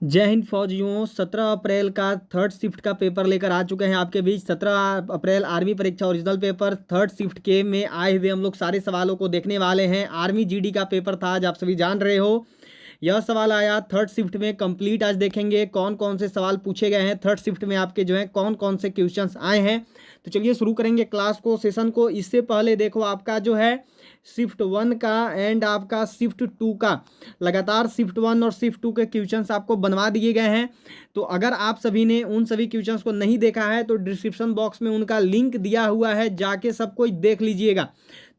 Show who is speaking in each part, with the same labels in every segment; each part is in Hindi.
Speaker 1: जय हिंद फौजियों। 17 अप्रैल का थर्ड शिफ्ट का पेपर लेकर आ चुके हैं आपके बीच। 17 अप्रैल आर्मी परीक्षा ओरिजिनल पेपर थर्ड शिफ्ट के में आए हुए हम लोग सारे सवालों को देखने वाले हैं। आर्मी जीडी का पेपर था, आज आप सभी जान रहे हो। यह सवाल आया थर्ड शिफ्ट में कंप्लीट। आज देखेंगे कौन कौन से सवाल पूछे गए हैं थर्ड शिफ्ट में, आपके जो है कौन कौन से क्वेश्चंस आए हैं। तो चलिए शुरू करेंगे क्लास को, सेशन को। इससे पहले देखो आपका जो है शिफ्ट 1 का एंड आपका शिफ्ट 2 का लगातार शिफ्ट 1 और शिफ्ट 2 के क्वेश्चंस आपको बनवा दिए गए हैं। तो अगर आप सभी ने उन सभी क्वेश्चंस को नहीं देखा है तो डिस्क्रिप्शन बॉक्स में उनका लिंक दिया हुआ है, जाके सब कोई देख लीजिएगा।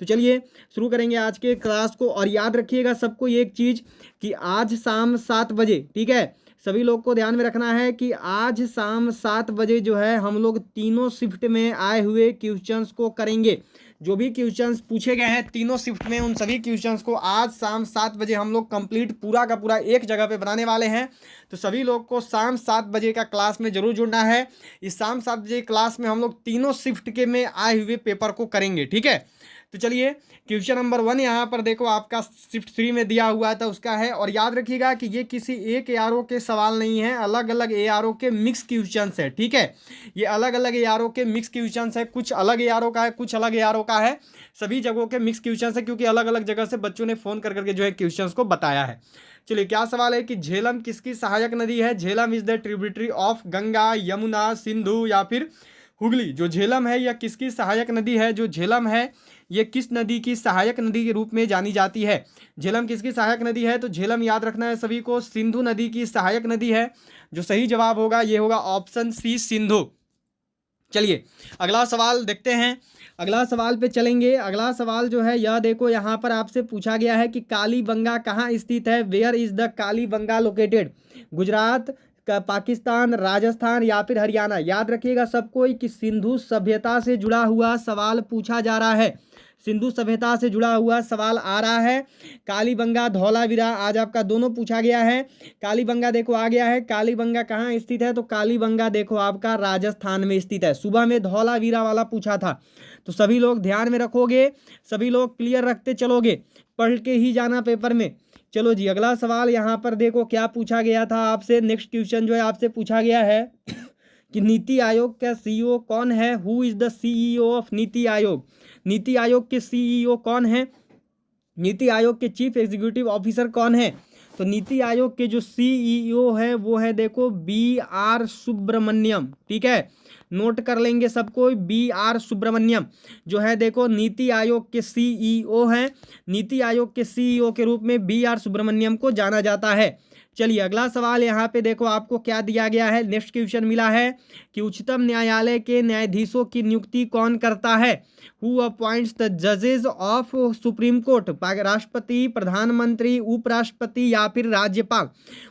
Speaker 1: तो चलिए शुरू करेंगे आज के क्लास को। और याद रखिएगा सबको एक चीज़ कि आज शाम 7 बजे, ठीक है, सभी लोग को ध्यान में रखना है कि आज शाम 7 बजे जो है हम लोग तीनों शिफ्ट में आए हुए क्वेश्चंस को करेंगे। जो भी क्वेश्चंस पूछे गए हैं तीनों शिफ्ट में, उन सभी क्वेश्चंस को आज शाम 7 बजे हम लोग कंप्लीट पूरा का पूरा एक जगह पे बनाने वाले हैं। तो सभी लोग को शाम 7 बजे का क्लास में जरूर जुड़ना है। इस शाम 7 बजे क्लास में हम लोग तीनों शिफ्ट के में आए हुए पेपर को करेंगे, ठीक है। तो चलिए क्वेश्चन नंबर 1 यहाँ पर देखो आपका शिफ्ट 3 में दिया हुआ था उसका है। और याद रखिएगा कि ये किसी एक एआरओ के सवाल नहीं है, अलग अलग एआरओ के मिक्स क्वेश्चंस है, ठीक है। ये अलग अलग एआरओ के मिक्स क्वेश्चंस है, कुछ अलग एआरओ का है, कुछ अलग एआरओ का है, सभी जगहों के मिक्स क्वेश्चंस है, क्योंकि अलग अलग जगह से बच्चों ने फोन कर करके जो है क्वेश्चंस को बताया है। चलिए क्या सवाल है कि झेलम किसकी सहायक नदी है। Jhelum is the tributary of Ganga, Yamuna, Sindhu या फिर हुगली। जो झेलम है यह किसकी सहायक नदी है। जो झेलम है ये किस नदी की सहायक नदी के रूप में जानी जाती है। झेलम किसकी सहायक नदी है, तो झेलम याद रखना है सभी को सिंधु नदी की सहायक नदी है। जो सही जवाब होगा ये होगा ऑप्शन सी, सिंधु। चलिए अगला सवाल देखते हैं, अगला सवाल पे चलेंगे। अगला सवाल जो है यह देखो यहाँ पर आपसे पूछा गया है कि कालीबंगा कहाँ स्थित है। Where is the Kalibanga located. Gujarat का, पाकिस्तान, राजस्थान या फिर हरियाणा। याद रखिएगा सबको कि सिंधु सभ्यता से जुड़ा हुआ सवाल पूछा जा रहा है, सिंधु सभ्यता से जुड़ा हुआ सवाल आ रहा है। कालीबंगा, धौलावीरा आज आपका दोनों पूछा गया है। कालीबंगा देखो आ गया है। कालीबंगा कहाँ स्थित है, तो कालीबंगा देखो आपका राजस्थान में स्थित है। सुबह में धौलावीरा वाला पूछा था, तो सभी लोग ध्यान में रखोगे, सभी लोग क्लियर रखते चलोगे, पढ़ के ही जाना पेपर में। चलो जी अगला सवाल यहाँ पर देखो क्या पूछा गया था आपसे। नेक्स्ट क्वेश्चन जो है आपसे पूछा गया है कि नीति आयोग का सीईओ कौन है। Who is the CEO of NITI Aayog. NITI Aayog के सीईओ कौन है, नीति आयोग के चीफ एग्जीक्यूटिव ऑफिसर कौन है। तो नीति आयोग के जो सीईओ है वो है देखो BR सुब्रमण्यम, ठीक है, नोट कर लेंगे सबको। BR सुब्रमण्यम जो है देखो नीति आयोग के सीईओ हैं। नीति आयोग के सीईओ के रूप में BR सुब्रमण्यम को जाना जाता है। चलिए अगला सवाल यहाँ पे देखो आपको क्या दिया गया है। नेक्स्ट क्वेश्चन मिला है कि उच्चतम न्यायालय के न्यायाधीशों की नियुक्ति कौन करता है। हु अपॉइंट्स द जजेस ऑफ सुप्रीम कोर्ट। राष्ट्रपति, प्रधानमंत्री, उपराष्ट्रपति या फिर राज्यपाल।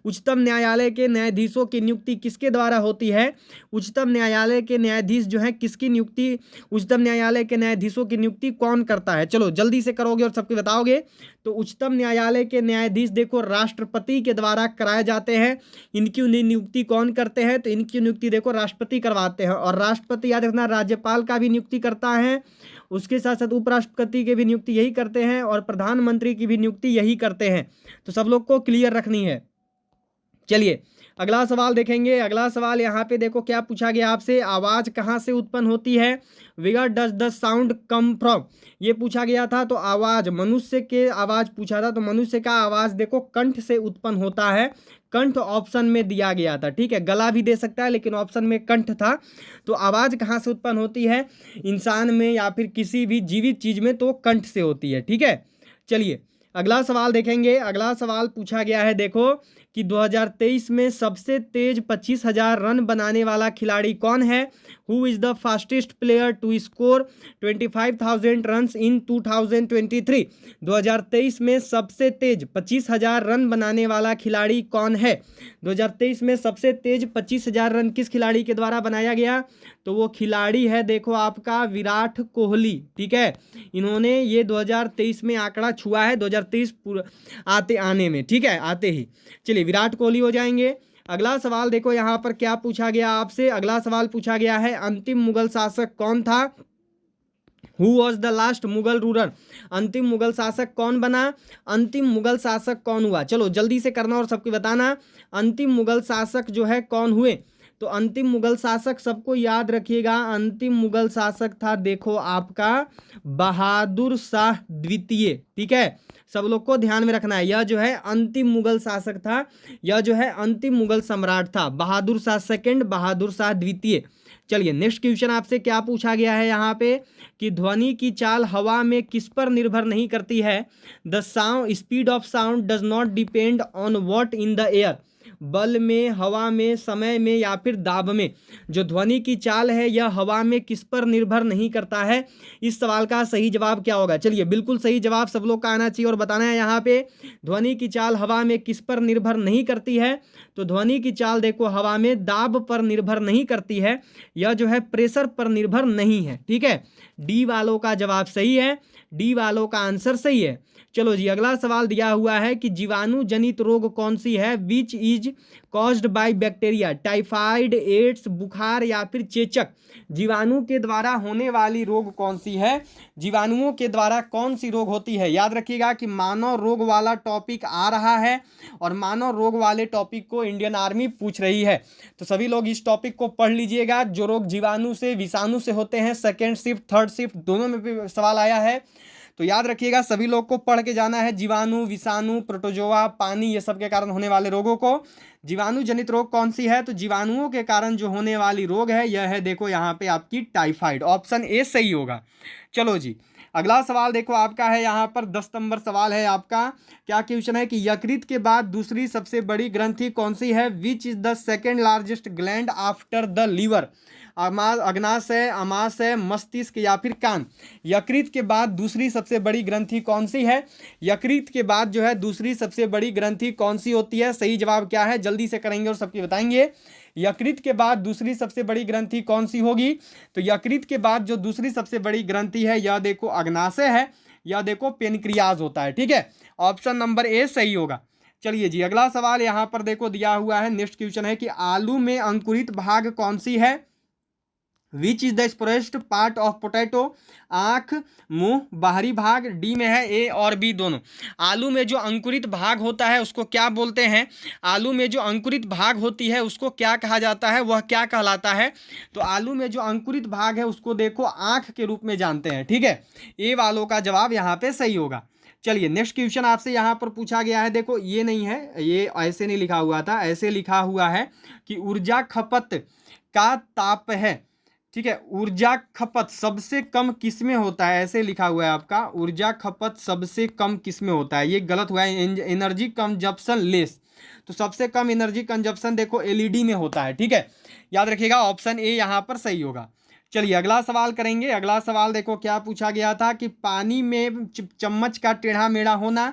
Speaker 1: उच्चतम न्यायालय के न्यायाधीशों की नियुक्ति किसके द्वारा होती है। उच्चतम न्यायालय के न्यायाधीश जो है किसकी नियुक्ति, उच्चतम न्यायालय के न्यायाधीशों की नियुक्ति कौन करता है। चलो जल्दी से करोगे और सबको बताओगे। तो उच्चतम न्यायालय के न्यायाधीश देखो राष्ट्रपति के द्वारा कराए जाते हैं। इनकी नियुक्ति कौन करते हैं, तो इनकी नियुक्ति देखो राष्ट्रपति करवाते हैं। और राष्ट्रपति याद रखना राज्यपाल का भी नियुक्ति करता है, उसके साथ साथ उपराष्ट्रपति की भी नियुक्ति यही करते हैं और प्रधानमंत्री की भी नियुक्ति यही करते हैं। तो सब लोग को क्लियर रखनी है। चलिए अगला सवाल देखेंगे। अगला सवाल यहाँ पे देखो क्या पूछा गया आपसे। आवाज कहाँ से उत्पन्न होती है। Where does the sound come from, ये पूछा गया था। तो आवाज मनुष्य के आवाज पूछा था, तो मनुष्य का आवाज देखो कंठ से उत्पन्न होता है। कंठ ऑप्शन में दिया गया था, ठीक है, गला भी दे सकता है लेकिन ऑप्शन में कंठ था। तो आवाज कहाँ से उत्पन्न होती है, इंसान में या फिर किसी भी जीवित चीज में, तो कंठ से होती है, ठीक है। चलिए अगला सवाल देखेंगे। अगला सवाल पूछा गया है देखो कि 2023 में सबसे तेज 25,000 रन बनाने वाला खिलाड़ी कौन है। Who is the fastest player to score 25,000 runs in 2023। 2023 में सबसे तेज 25,000 रन बनाने वाला खिलाड़ी कौन है। 2023 में सबसे तेज 25,000 रन किस खिलाड़ी के द्वारा बनाया गया, तो वो खिलाड़ी है देखो आपका विराट कोहली, ठीक है। इन्होंने ये 2023 में आंकड़ा छुआ है, 2023 आने में, ठीक है, आते ही। चलिए विराट कोहली हो जाएंगे। अगला सवाल देखो यहाँ पर क्या पूछा गया आपसे। अगला सवाल पूछा गया है अंतिम मुगल शासक कौन था। Who was the last Mughal ruler, अंतिम मुगल शासक कौन बना, अंतिम मुगल शासक कौन हुआ। चलो जल्दी से करना और सबको बताना अंतिम मुगल शासक जो है कौन हुए। तो अंतिम मुगल शासक सबको याद रखिएगा, अंतिम मुगल शासक था देखो आपका बहादुर शाह द्वितीय। ठीक है, सब लोग को ध्यान में रखना है, यह जो है अंतिम मुगल शासक था, यह जो है अंतिम मुगल सम्राट था, बहादुर शाह सेकंड, बहादुर शाह द्वितीय। चलिए नेक्स्ट क्वेश्चन आपसे क्या पूछा गया है यहाँ पे कि ध्वनि की चाल हवा में किस पर निर्भर नहीं करती है। The sound speed of sound does not depend on what in the air, बल में, हवा में, समय में या फिर दाब में। जो ध्वनि की चाल है यह हवा में किस पर निर्भर नहीं करता है। इस सवाल का सही जवाब क्या होगा। चलिए बिल्कुल सही जवाब सब लोग का आना चाहिए और बताना है यहाँ पे ध्वनि की चाल हवा में किस पर निर्भर नहीं करती है। तो ध्वनि की चाल देखो हवा में दाब पर निर्भर नहीं करती है, यह जो है प्रेशर पर निर्भर नहीं है। ठीक है, डी वालों का जवाब सही है, डी वालों का आंसर सही है। चलो जी अगला सवाल दिया हुआ है कि जीवाणु जनित रोग कौन सी है, which is caused by bacteria, typhoid, AIDS, बुखार या फिर चेचक। जीवाणु के द्वारा होने वाली रोग कौन सी है, जीवाणुओं के द्वारा कौन सी रोग होती है। याद रखिएगा कि मानव रोग वाला टॉपिक आ रहा है और मानव रोग वाले टॉपिक को इंडियन आर्मी पूछ रही है, तो सभी लोग इस टॉपिक को पढ़ लीजिएगा। जो रोग जीवाणु से, विषाणु से होते हैं, सेकेंड शिफ्ट थर्ड शिफ्ट दोनों में भी सवाल आया है, तो याद रखिएगा सभी लोग को पढ़ के जाना है। जीवाणु, विषाणु, प्रोटोजोआ, पानी, ये सब के कारण होने वाले रोगों को। जीवाणु जनित रोग कौन सी है, तो जीवाणुओं के कारण जो होने वाली रोग है यह है देखो यहाँ पे आपकी टाइफाइड, ऑप्शन ए सही होगा। चलो जी अगला सवाल देखो आपका है यहाँ पर 10 नंबर सवाल है आपका। क्या क्वेश्चन है कि यकृत के बाद दूसरी सबसे बड़ी ग्रंथि कौन सी है, which is the second largest gland after the liver. अग्नाशय, अमाशय, मस्तिष्क या फिर कान। यकृत के बाद दूसरी सबसे बड़ी ग्रंथि कौन सी है, यकृत के बाद जो है दूसरी सबसे बड़ी ग्रंथि कौन सी होती है। सही जवाब क्या है जल्दी से करेंगे और सबकी बताएंगे। यकृत के बाद दूसरी सबसे बड़ी ग्रंथि कौन सी होगी, तो यकृत के बाद जो दूसरी सबसे बड़ी ग्रंथि है यह देखो अग्नाशय है, यह देखो पेनक्रियाज होता है। ठीक है, ऑप्शन नंबर ए सही होगा। चलिए जी अगला सवाल यहाँ पर देखो दिया हुआ है, नेक्स्ट क्वेश्चन है कि आलू में अंकुरित भाग कौन सी है, which is the sporiest part of potato. आंख, मुंह, बाहरी भाग, डी में है ए और बी दोनों। आलू में जो अंकुरित भाग होता है उसको क्या बोलते हैं, आलू में जो अंकुरित भाग होती है उसको क्या कहा जाता है, वह क्या कहलाता है। तो आलू में जो अंकुरित भाग है उसको देखो आंख के रूप में जानते हैं। ठीक है, ए वालों का जवाब यहाँ पे सही होगा। चलिए नेक्स्ट क्वेश्चन आपसे यहाँ पर पूछा गया है, देखो ये नहीं है, ये ऐसे नहीं लिखा हुआ था, ऐसे लिखा हुआ है कि ऊर्जा खपत का ताप है। ठीक है, ऊर्जा खपत सबसे कम किस में होता है, ऐसे लिखा हुआ है आपका, ऊर्जा खपत सबसे कम किस में होता है, ये गलत हुआ है, एनर्जी कंजप्शन लेस। तो सबसे कम एनर्जी कंजप्शन देखो एलईडी में होता है। ठीक है, याद रखिएगा ऑप्शन ए यहाँ पर सही होगा। चलिए अगला सवाल करेंगे। अगला सवाल देखो क्या पूछा गया था कि पानी में चम्मच का टेढ़ा मेढ़ा होना,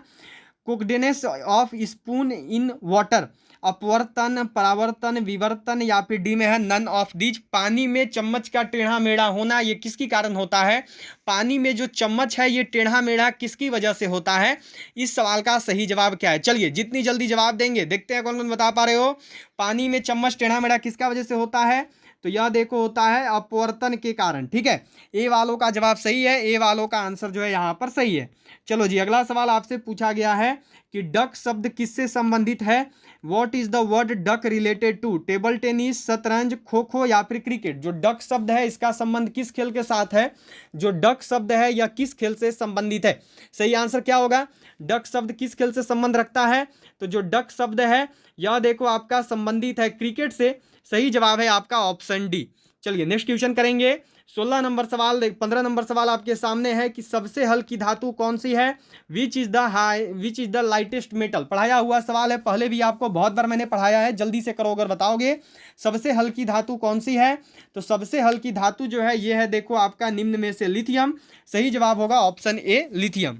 Speaker 1: कुकडेनेस ऑफ स्पून इन वाटर, अपवर्तन, परावर्तन, विवर्तन या फिर डी में है नन ऑफ दीज। पानी में चम्मच का टेढ़ा मेढ़ा होना ये किसके कारण होता है, पानी में जो चम्मच है ये टेढ़ा मेढ़ा किसकी वजह से होता है। इस सवाल का सही जवाब क्या है, चलिए जितनी जल्दी जवाब देंगे देखते हैं कौन कौन बता पा रहे हो। पानी में चम्मच टेढ़ा मेढ़ा किसका वजह से होता है, तो यह देखो होता है अपवर्तन के कारण। ठीक है, ए वालों का जवाब सही है, ए वालों का आंसर जो है यहाँ पर सही है। चलो जी अगला सवाल आपसे पूछा गया है कि डक शब्द किससे संबंधित है, what is the word duck related to, table tennis, शतरंज, खो खो या फिर क्रिकेट। जो डक शब्द है इसका संबंध किस खेल के साथ है, जो डक शब्द है यह किस खेल से संबंधित है। सही आंसर क्या होगा, डक शब्द किस खेल से संबंध रखता है, तो जो डक शब्द है यह देखो आपका संबंधित है क्रिकेट से। सही जवाब है आपका ऑप्शन डी। चलिए नेक्स्ट क्वेश्चन करेंगे। 16 नंबर सवाल 15 नंबर सवाल आपके सामने है कि सबसे हल्की धातु कौन सी है, which is the lightest metal. पढ़ाया हुआ सवाल है, पहले भी आपको बहुत बार मैंने पढ़ाया है, जल्दी से करो अगर बताओगे। सबसे हल्की धातु कौन सी है, तो सबसे हल्की धातु जो है ये है देखो आपका निम्न में से लिथियम। सही जवाब होगा ऑप्शन ए लिथियम।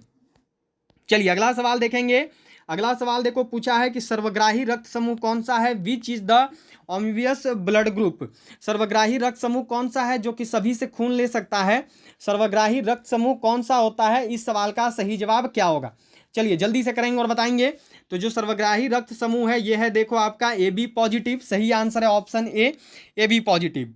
Speaker 1: चलिए अगला सवाल देखेंगे। अगला सवाल देखो पूछा है कि सर्वग्राही रक्त समूह कौन सा है, which is the omnibus blood group. सर्वग्राही रक्त समूह कौन सा है जो कि सभी से खून ले सकता है, सर्वग्राही रक्त समूह कौन सा होता है। इस सवाल का सही जवाब क्या होगा, चलिए जल्दी से करेंगे और बताएंगे। तो जो सर्वग्राही रक्त समूह है ये है देखो आपका ए बी पॉजिटिव। सही आंसर है ऑप्शन ए बी पॉजिटिव।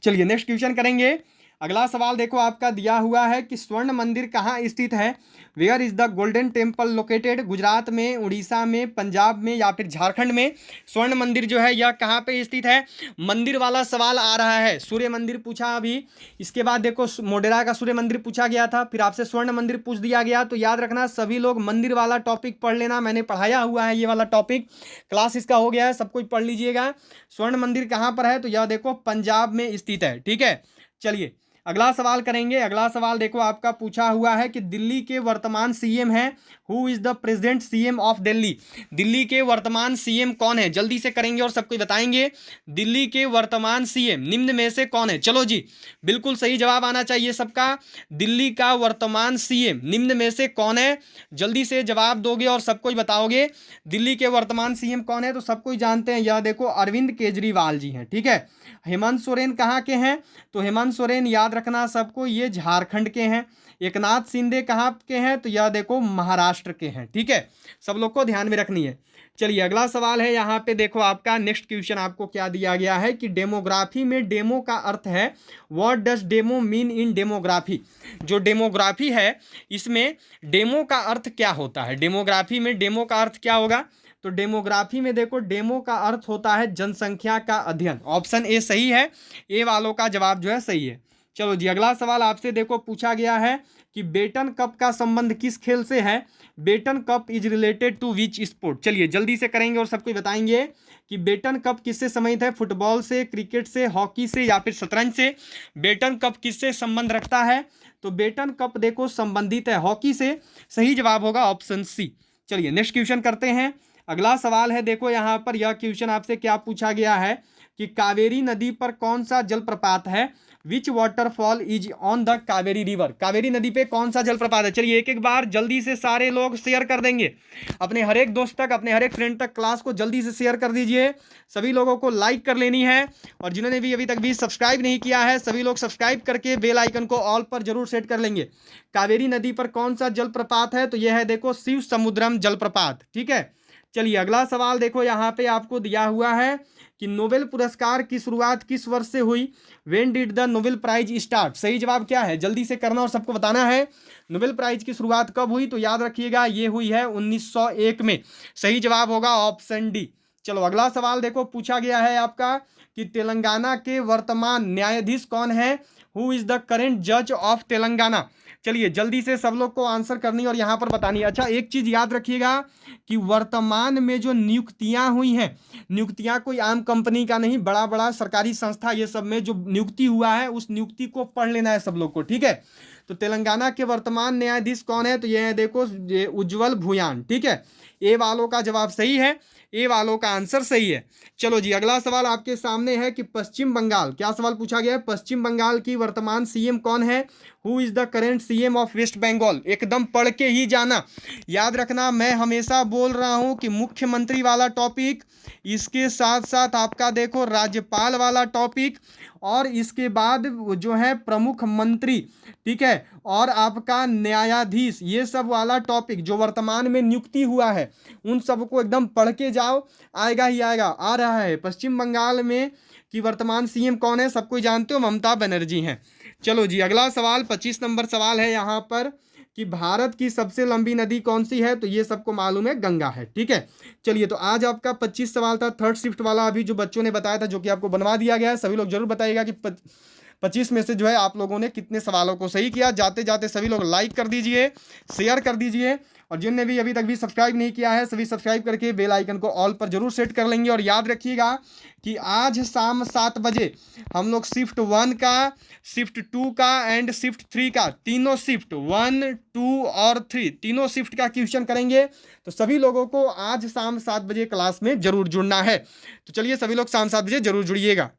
Speaker 1: चलिए नेक्स्ट क्वेश्चन करेंगे। अगला सवाल देखो आपका दिया हुआ है कि स्वर्ण मंदिर कहाँ स्थित है। Where is the Golden Temple located. Gujarat में, उड़ीसा में, पंजाब में या फिर झारखंड में स्वर्ण मंदिर जो है यह कहाँ पे स्थित है। मंदिर वाला सवाल आ रहा है। सूर्य मंदिर पूछा अभी, इसके बाद देखो मोढेरा का सूर्य मंदिर पूछा गया था, फिर आपसे स्वर्ण मंदिर पूछ दिया गया। तो याद रखना सभी लोग मंदिर वाला टॉपिक पढ़ लेना, मैंने पढ़ाया हुआ है ये वाला टॉपिक, क्लास इसका हो गया है, सब कुछ पढ़ लीजिएगा। स्वर्ण मंदिर कहाँ पर है, तो यह देखो पंजाब में स्थित है। ठीक है, चलिए अगला सवाल करेंगे। अगला सवाल देखो आपका पूछा हुआ है कि दिल्ली के वर्तमान सीएम हैं। Who is the present CM of Delhi. Delhi के वर्तमान सीएम कौन है, जल्दी से करेंगे और सबको बताएंगे। दिल्ली के वर्तमान सीएम निम्न में से कौन है। चलो जी, बिल्कुल सही जवाब आना चाहिए सबका। दिल्ली का वर्तमान सीएम निम्न में से कौन है, जल्दी से जवाब दोगे और सबको बताओगे। दिल्ली के वर्तमान सीएम कौन है, तो सबको जानते हैं, यह देखो अरविंद केजरीवाल जी हैं। ठीक है, हेमंत सोरेन कहाँ के हैं, तो हेमंत सोरेन याद रखना सबको, ये झारखंड के हैं। एकनाथ शिंदे कहाँ के हैं, तो यह देखो महाराष्ट्र के हैं। ठीक है, सब लोग को ध्यान में रखनी है। चलिए अगला सवाल है यहाँ पे देखो आपका नेक्स्ट क्वेश्चन आपको क्या दिया गया है कि डेमोग्राफी में डेमो का अर्थ है। What does demo mean in demography. जो डेमोग्राफी है इसमें डेमो का अर्थ क्या होता है, डेमोग्राफी में डेमो का अर्थ क्या होगा। तो डेमोग्राफी में देखो डेमो का अर्थ होता है जनसंख्या का अध्ययन। ऑप्शन ए सही है, ए वालों का जवाब जो है सही है। चलो जी अगला सवाल आपसे देखो पूछा गया है कि बेटन कप का संबंध किस खेल से है। Beighton Cup is related to which sport. चलिए जल्दी से करेंगे और सबको बताएंगे कि बेटन कप किससे संबंधित है, फुटबॉल से, क्रिकेट से, हॉकी से या फिर शतरंज से। बेटन कप किससे संबंध रखता है, तो बेटन कप देखो संबंधित है हॉकी से। सही जवाब होगा ऑप्शन सी। चलिए नेक्स्ट क्वेश्चन करते हैं। अगला सवाल है देखो यहाँ पर, यह क्वेश्चन आपसे क्या पूछा गया है कि कावेरी नदी पर कौन सा जलप्रपात है। Which waterfall is on the Kaveri river. Kaveri नदी पे कौन सा जलप्रपात है। चलिए एक एक बार जल्दी से सारे लोग शेयर कर देंगे अपने हर एक दोस्त तक, अपने हर एक फ्रेंड तक, क्लास को जल्दी से शेयर कर दीजिए। सभी लोगों को लाइक कर लेनी है और जिन्होंने भी अभी तक भी सब्सक्राइब नहीं किया है सभी लोग सब्सक्राइब करके बेल आइकन को ऑल पर जरूर सेट कर लेंगे। कावेरी नदी पर कौन सा जलप्रपात है, तो यह है देखो शिव समुद्रम जलप्रपात। ठीक है, चलिए अगला सवाल देखो यहाँ पे आपको दिया हुआ है कि नोबेल पुरस्कार की शुरुआत किस वर्ष से हुई। When did the Nobel prize start. सही जवाब क्या है, जल्दी से करना और सबको बताना है। नोबेल प्राइज की शुरुआत कब हुई, तो याद रखिएगा ये हुई है 1901 में। सही जवाब होगा ऑप्शन डी। चलो अगला सवाल देखो पूछा गया है आपका कि तेलंगाना के वर्तमान न्यायाधीश कौन है। हु इज द करेंट जज ऑफ तेलंगाना। चलिए जल्दी से सब लोग को आंसर करनी और यहाँ पर बतानी है। अच्छा एक चीज याद रखिएगा कि वर्तमान में जो नियुक्तियां हुई हैं, नियुक्तियां कोई आम कंपनी का नहीं, बड़ा बड़ा सरकारी संस्था ये सब में जो नियुक्ति हुआ है उस नियुक्ति को पढ़ लेना है सब लोग को। ठीक है, तो तेलंगाना के वर्तमान न्यायाधीश कौन है, तो ये है देखो उज्जवल भुयान। ठीक है, ए वालों का जवाब सही है, ए वालों का आंसर सही है। चलो जी अगला सवाल आपके सामने है कि पश्चिम बंगाल, क्या सवाल पूछा गया है, पश्चिम बंगाल की वर्तमान सीएम कौन है। Who is the current CM of West Bengal. एकदम पढ़ के ही जाना, याद रखना मैं हमेशा बोल रहा हूं कि मुख्यमंत्री वाला टॉपिक, इसके साथ साथ आपका देखो राज्यपाल वाला टॉपिक और इसके बाद जो है प्रमुख मंत्री। ठीक है, और आपका न्यायाधीश, ये सब वाला टॉपिक जो वर्तमान में नियुक्ति हुआ है उन सबको एकदम पढ़ के जाओ, आएगा ही आएगा। आ रहा है पश्चिम बंगाल में कि वर्तमान सीएम कौन है, सबको जानते हो, ममता बनर्जी हैं। चलो जी अगला सवाल 25 नंबर सवाल है यहाँ पर कि भारत की सबसे लंबी नदी कौन सी है, तो ये सबको मालूम है गंगा है। ठीक है, चलिए तो आज आपका 25 सवाल था, थर्ड शिफ्ट वाला अभी जो बच्चों ने बताया था, जो कि आपको बनवा दिया गया है। सभी लोग जरूर बताइएगा कि 25 में से जो है आप लोगों ने कितने सवालों को सही किया। जाते जाते सभी लोग लाइक कर दीजिए, शेयर कर दीजिए और जिनने भी अभी तक भी सब्सक्राइब नहीं किया है सभी सब्सक्राइब करके बेल आइकन को ऑल पर जरूर सेट कर लेंगे। और याद रखिएगा कि आज शाम 7 बजे हम लोग शिफ्ट 1 का, शिफ्ट 2 का एंड शिफ्ट 3 का, तीनों शिफ्ट 1, 2 और 3 तीनों शिफ्ट का क्वेश्चन करेंगे। तो सभी लोगों को आज शाम 7 बजे क्लास में जरूर जुड़ना है। तो चलिए सभी लोग शाम 7 बजे जरूर जुड़िएगा।